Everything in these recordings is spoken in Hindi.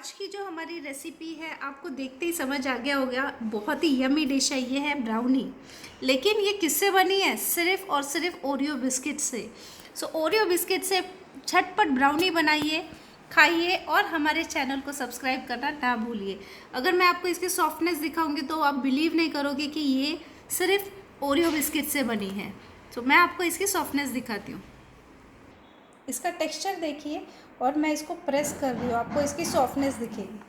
आज की जो हमारी रेसिपी है आपको देखते ही समझ आ गया होगा, बहुत ही यमी डिश है। ये है ब्राउनी। लेकिन ये किससे बनी है? सिर्फ और सिर्फ ओरियो बिस्किट से। सो ओरियो बिस्किट से झटपट ब्राउनी बनाइए, खाइए और हमारे चैनल को सब्सक्राइब करना ना भूलिए। अगर मैं आपको इसकी सॉफ्टनेस दिखाऊंगी तो आप बिलीव नहीं करोगे कि ये सिर्फ ओरियो बिस्किट से बनी है। तो मैं आपको इसकी सॉफ्टनेस दिखाती हूँ। इसका टेक्सचर देखिए और मैं इसको प्रेस कर रही हूँ, आपको इसकी सॉफ्टनेस दिखेगी।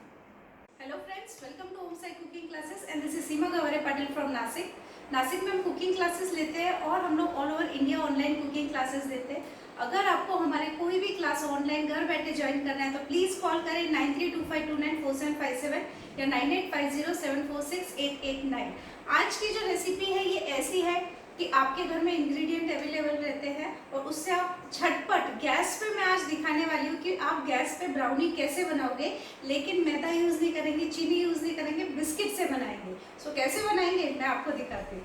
Hello friends, welcome to home side cooking classes and this is Seema Gaware Patil from Nashik. Nashik में हम कुकिंग क्लासेस लेते हैं और हम लोग all over India online cooking classes देते हैं। अगर आपको हमारे कोई भी क्लास ऑनलाइन घर बैठे ज्वाइन करना है तो प्लीज़ कॉल करें 9325294757 या 9850746889। आज की जो रेसिपी है ये ऐसी है कि आपके घर में इंग्रेडिएंट अवेलेबल रहते हैं और उससे आप झटपट गैस पे, मैं आज दिखाने वाली हूँ कि आप गैस पे ब्राउनी कैसे बनाओगे। लेकिन मैदा यूज़ नहीं करेंगे, चीनी यूज़ नहीं करेंगे, बिस्किट से बनाएंगे। सो कैसे बनाएंगे मैं आपको दिखाती हूँ।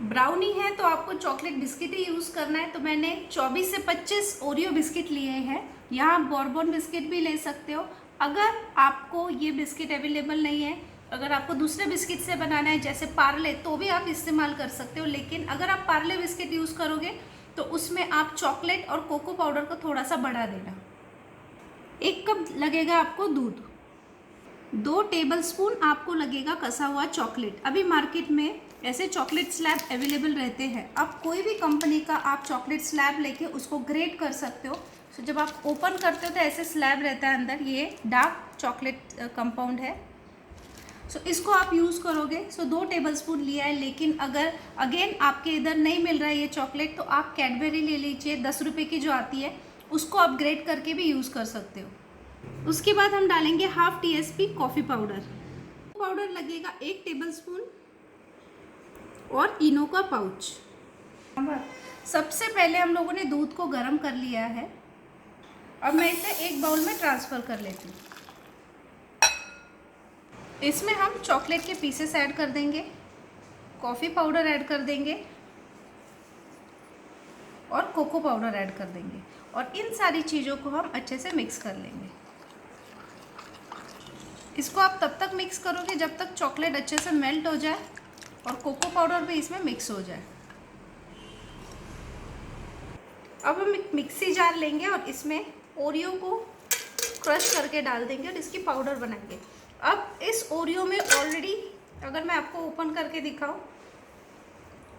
ब्राउनी है तो आपको चॉकलेट बिस्किट ही यूज़ करना है। तो मैंने 24 से 25 ओरियो बिस्किट लिए हैं। यहाँ आप बॉर्बन बिस्किट भी ले सकते हो। अगर आपको ये बिस्किट अवेलेबल नहीं है, अगर आपको दूसरे बिस्किट से बनाना है जैसे पार्ले, तो भी आप इस्तेमाल कर सकते हो। लेकिन अगर आप पार्ले बिस्किट यूज़ करोगे तो उसमें आप चॉकलेट और कोको पाउडर को थोड़ा सा बढ़ा देना। 1 कप लगेगा आपको दूध, 2 टेबलस्पून आपको लगेगा कसा हुआ चॉकलेट। अभी मार्केट में ऐसे चॉकलेट स्लैब अवेलेबल रहते हैं। आप कोई भी कंपनी का आप चॉकलेट स्लैब लेके उसको ग्रेट कर सकते हो। सो जब आप ओपन करते हो तो ऐसे स्लैब रहता है अंदर, ये डार्क चॉकलेट कंपाउंड है। सो इसको आप यूज़ करोगे। सो 2 टेबलस्पून लिया है। लेकिन अगर अगेन आपके इधर नहीं मिल रहा है ये चॉकलेट तो आप कैडबरी ले लीजिए, 10 रुपये की जो आती है, उसको आप ग्रेट करके भी यूज़ कर सकते हो। उसके बाद हम डालेंगे half TSP coffee powder. Powder लगेगा 1 टेबलस्पून और इनो का पाउच। सबसे पहले हम लोगों ने दूध को गर्म कर लिया है। अब मैं इसे एक बाउल में ट्रांसफ़र कर लेती हूँ। इसमें हम चॉकलेट के पीसेस ऐड कर देंगे, कॉफ़ी पाउडर ऐड कर देंगे और कोको पाउडर ऐड कर देंगे और इन सारी चीज़ों को हम अच्छे से मिक्स कर लेंगे। इसको आप तब तक मिक्स करोगे जब तक चॉकलेट अच्छे से मेल्ट हो जाए और कोको पाउडर भी इसमें मिक्स हो जाए। अब हम एक मिक्सी जार लेंगे और इसमें ओरियो को क्रश करके डाल देंगे और इसकी पाउडर बनाएंगे। अब इस ओरियो में ऑलरेडी, अगर मैं आपको ओपन करके दिखाऊं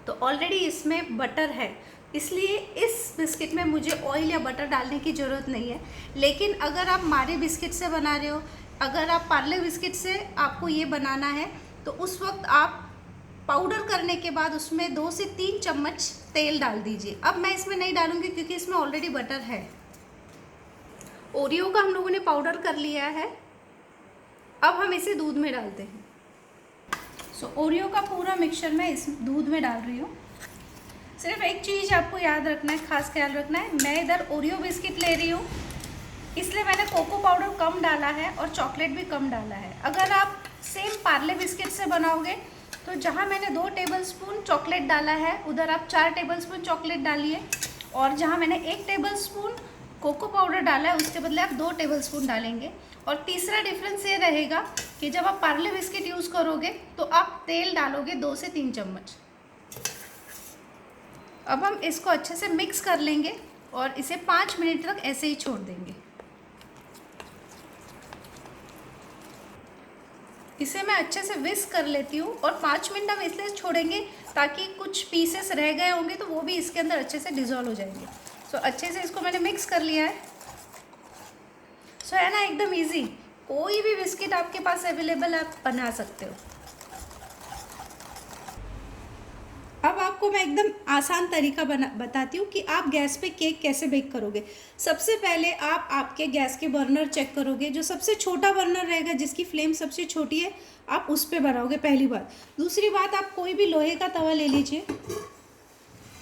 तो ऑलरेडी इसमें बटर है, इसलिए इस बिस्किट में मुझे ऑयल या बटर डालने की ज़रूरत नहीं है। लेकिन अगर आप मारी बिस्किट से बना रहे हो, अगर आप पार्ले बिस्किट से आपको ये बनाना है तो उस वक्त आप पाउडर करने के बाद उसमें 2 से 3 चम्मच तेल डाल दीजिए। अब मैं इसमें नहीं डालूँगी क्योंकि इसमें ऑलरेडी बटर है। ओरियो का हम लोगों ने पाउडर कर लिया है। अब हम इसे दूध में डालते हैं। सो ओरियो का पूरा मिक्सचर मैं इस दूध में डाल रही हूँ। सिर्फ एक चीज़ आपको याद रखना है, खास ख्याल रखना है, मैं इधर ओरियो बिस्किट ले रही हूँ इसलिए मैंने कोको पाउडर कम डाला है और चॉकलेट भी कम डाला है। अगर आप सेम पार्ले बिस्किट से बनाओगे तो जहाँ मैंने 2 टेबलस्पून चॉकलेट डाला है उधर आप 4 टेबलस्पून चॉकलेट डालिए और जहाँ मैंने 1 टेबलस्पून कोको पाउडर डाला है उसके बदले आप 2 टेबलस्पून डालेंगे। और तीसरा डिफरेंस ये रहेगा कि जब आप पार्ले बिस्किट यूज़ करोगे तो आप तेल डालोगे 2 से 3 चम्मच। अब हम इसको अच्छे से मिक्स कर लेंगे और इसे 5 मिनट तक ऐसे ही छोड़ देंगे। इसे मैं अच्छे से विस्क कर लेती हूँ और 5 मिनट हम इसलिए छोड़ेंगे ताकि कुछ पीसेस रह गए होंगे तो वो भी इसके अंदर अच्छे से डिज़ोल्व हो जाएंगे। सो अच्छे से इसको मैंने मिक्स कर लिया है। सो है ना, एकदम इजी। कोई भी बिस्किट आपके पास अवेलेबल आप बना सकते हो। अब आपको मैं एकदम आसान तरीका बताती हूँ कि आप गैस पे केक कैसे बेक करोगे। सबसे पहले आप आपके गैस के बर्नर चेक करोगे। जो सबसे छोटा बर्नर रहेगा, जिसकी फ्लेम सबसे छोटी है, आप उस पर बनाओगे, पहली बात। दूसरी बात, आप कोई भी लोहे का तवा ले लीजिए।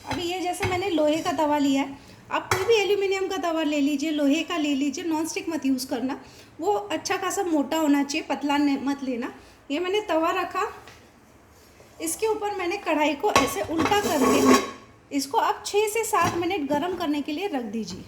अभी ये जैसे मैंने लोहे का तवा लिया है, आप कोई भी एल्यूमिनियम का तवा ले लीजिए, लोहे का ले लीजिए, नॉन स्टिक मत यूज़ करना। वो अच्छा खासा मोटा होना चाहिए, पतला मत लेना। ये मैंने तवा रखा, इसके ऊपर मैंने कढ़ाई को ऐसे उल्टा करके इसको आप 6 से 7 मिनट गर्म करने के लिए रख दीजिए।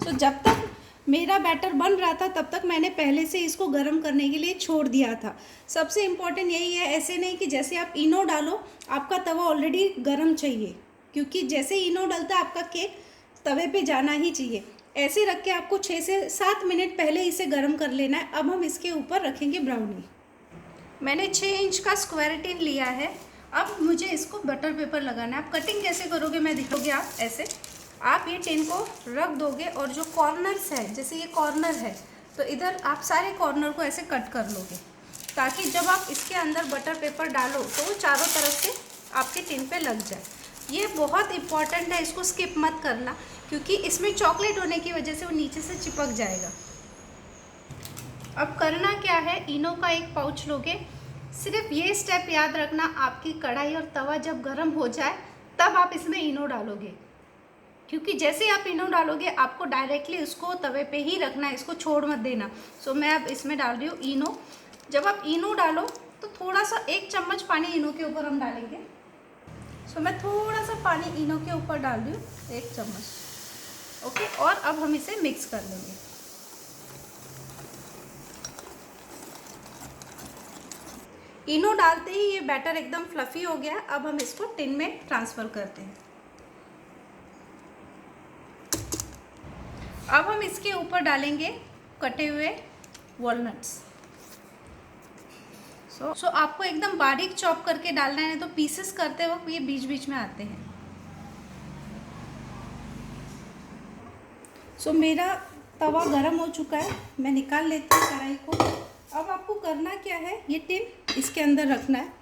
तो जब तक मेरा बैटर बन रहा था तब तक मैंने पहले से इसको गर्म करने के लिए छोड़ दिया था। सबसे इम्पॉर्टेंट यही है, ऐसे नहीं कि जैसे आप इनो डालो आपका तवा ऑलरेडी गर्म चाहिए, क्योंकि जैसे इनो डलता है आपका केक तवे पे जाना ही चाहिए। ऐसे रख के आपको 6 से 7 मिनट पहले इसे गर्म कर लेना है। अब हम इसके ऊपर रखेंगे ब्राउनी। मैंने 6 इंच का स्क्वायर टिन लिया है। अब मुझे इसको बटर पेपर लगाना है। आप कटिंग कैसे करोगे मैं दिखाऊंगी। आप ऐसे आप ये टिन को रख दोगे और जो कॉर्नर्स है, जैसे ये कॉर्नर है तो इधर आप सारे कॉर्नर को ऐसे कट कर लोगे, ताकि जब आप इसके अंदर बटर पेपर डालो तो वो चारों तरफ से आपके टिन पे लग जाए। ये बहुत इम्पॉर्टेंट है, इसको स्किप मत करना, क्योंकि इसमें चॉकलेट होने की वजह से वो नीचे से चिपक जाएगा। अब करना क्या है, इनो का एक पाउच लोगे। सिर्फ ये स्टेप याद रखना, आपकी कढ़ाई और तवा जब गर्म हो जाए तब आप इसमें इनो डालोगे, क्योंकि जैसे आप इनो डालोगे आपको डायरेक्टली उसको तवे पे ही रखना है, इसको छोड़ मत देना। सो मैं अब इसमें डाल रही हूँ इनो। जब आप इनो डालो तो थोड़ा सा 1 चम्मच पानी इनो के ऊपर हम डालेंगे। सो मैं थोड़ा सा पानी इनो के ऊपर डाल रही हूँ, 1 चम्मच। ओके, और अब हम इसे मिक्स कर लेंगे। इनो डालते ही ये बैटर एकदम फ्लफ़ी हो गया। अब हम इसको टिन में ट्रांसफ़र करते हैं। अब हम इसके ऊपर डालेंगे कटे हुए वॉलनट्स। सो आपको एकदम बारीक चॉप करके डालना है, तो पीसेस करते वक्त ये बीच बीच में आते हैं। सो मेरा तवा गरम हो चुका है, मैं निकाल लेती हूँ कढ़ाई को। अब आपको करना क्या है, ये टिन इसके अंदर रखना है।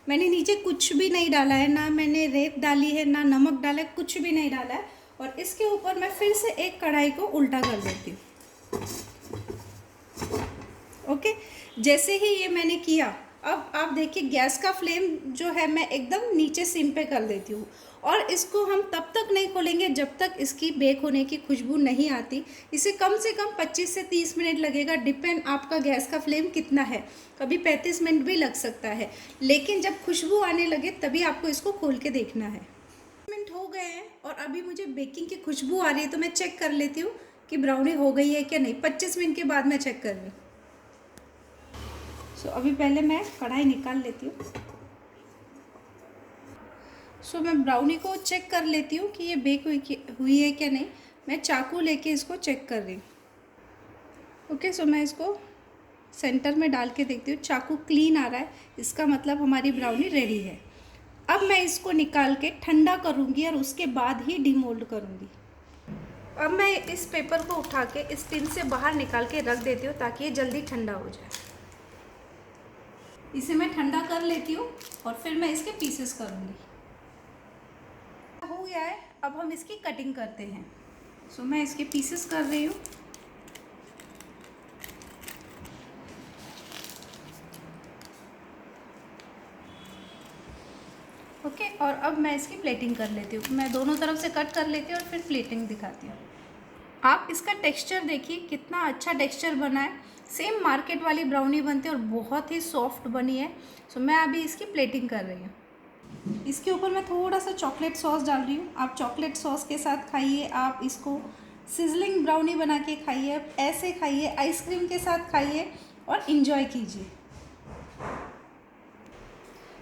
मैंने नीचे कुछ भी नहीं डाला है, ना मैंने रेत डाली है, ना नमक डाला है, कुछ भी नहीं डाला है। और इसके ऊपर मैं फिर से एक कढ़ाई को उल्टा कर देती हूँ। ओके, जैसे ही ये मैंने किया, अब आप देखिए गैस का फ्लेम जो है मैं एकदम नीचे सिम पे कर देती हूँ। और इसको हम तब तक नहीं खोलेंगे जब तक इसकी बेक होने की खुशबू नहीं आती। इसे कम से कम 25 से 30 मिनट लगेगा, डिपेंड आपका गैस का फ्लेम कितना है। कभी 35 मिनट भी लग सकता है, लेकिन जब खुशबू आने लगे तभी आपको इसको खोल के देखना है। मिनट हो गए हैं और अभी मुझे बेकिंग की खुशबू आ रही है, तो मैं चेक कर लेती हूँ कि ब्राउनी हो गई है क्या नहीं। 25 मिनट के बाद मैं चेक कर रही हूँ। सो अभी पहले मैं कढ़ाई निकाल लेती हूँ। सो मैं ब्राउनी को चेक कर लेती हूँ कि ये बेक हुई है क्या नहीं। मैं चाकू लेके इसको चेक कर रही हूँ। ओके, सो मैं इसको सेंटर में डाल के देखती हूँ, चाकू क्लीन आ रहा है, इसका मतलब हमारी ब्राउनी रेडी है। अब मैं इसको निकाल के ठंडा करूँगी और उसके बाद ही डीमोल्ड करूँगी। अब मैं इस पेपर को उठा के इस टिन से बाहर निकाल के रख देती हूँ, ताकि ये जल्दी ठंडा हो जाए। इसे मैं ठंडा कर लेती हूँ और फिर मैं इसके पीसेस करूँगी। हो गया है, अब हम इसकी कटिंग करते हैं। सो मैं इसके पीसेस कर रही हूँ। ओके, और अब मैं इसकी प्लेटिंग कर लेती हूँ। मैं दोनों तरफ से कट कर लेती हूँ और फिर प्लेटिंग दिखाती हूँ। आप इसका टेक्सचर देखिए, कितना अच्छा टेक्सचर बना है। सेम मार्केट वाली ब्राउनी बनती है और बहुत ही सॉफ्ट बनी है। सो मैं अभी इसकी प्लेटिंग कर रही हूँ। इसके ऊपर मैं थोड़ा सा चॉकलेट सॉस डाल रही हूँ। आप चॉकलेट सॉस के साथ खाइए, आप इसको सिजलिंग ब्राउनी बना के खाइए, ऐसे खाइए, आइसक्रीम के साथ खाइए और इन्जॉय कीजिए।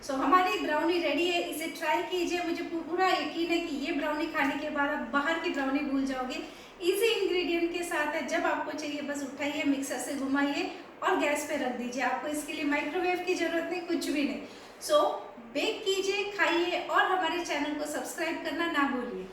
सो हमारी ब्राउनी रेडी है, इसे ट्राई कीजिए। मुझे पूरा यकीन है कि ये ब्राउनी खाने के बाद आप बाहर की ब्राउनी भूल जाओगे। इजी इंग्रेडिएंट के साथ है, जब आपको चाहिए बस उठाइए, मिक्सर से घुमाइए और गैस पे रख दीजिए। आपको इसके लिए माइक्रोवेव की ज़रूरत नहीं, कुछ भी नहीं। सो बेक कीजिए, खाइए और हमारे चैनल को सब्सक्राइब करना ना भूलिए।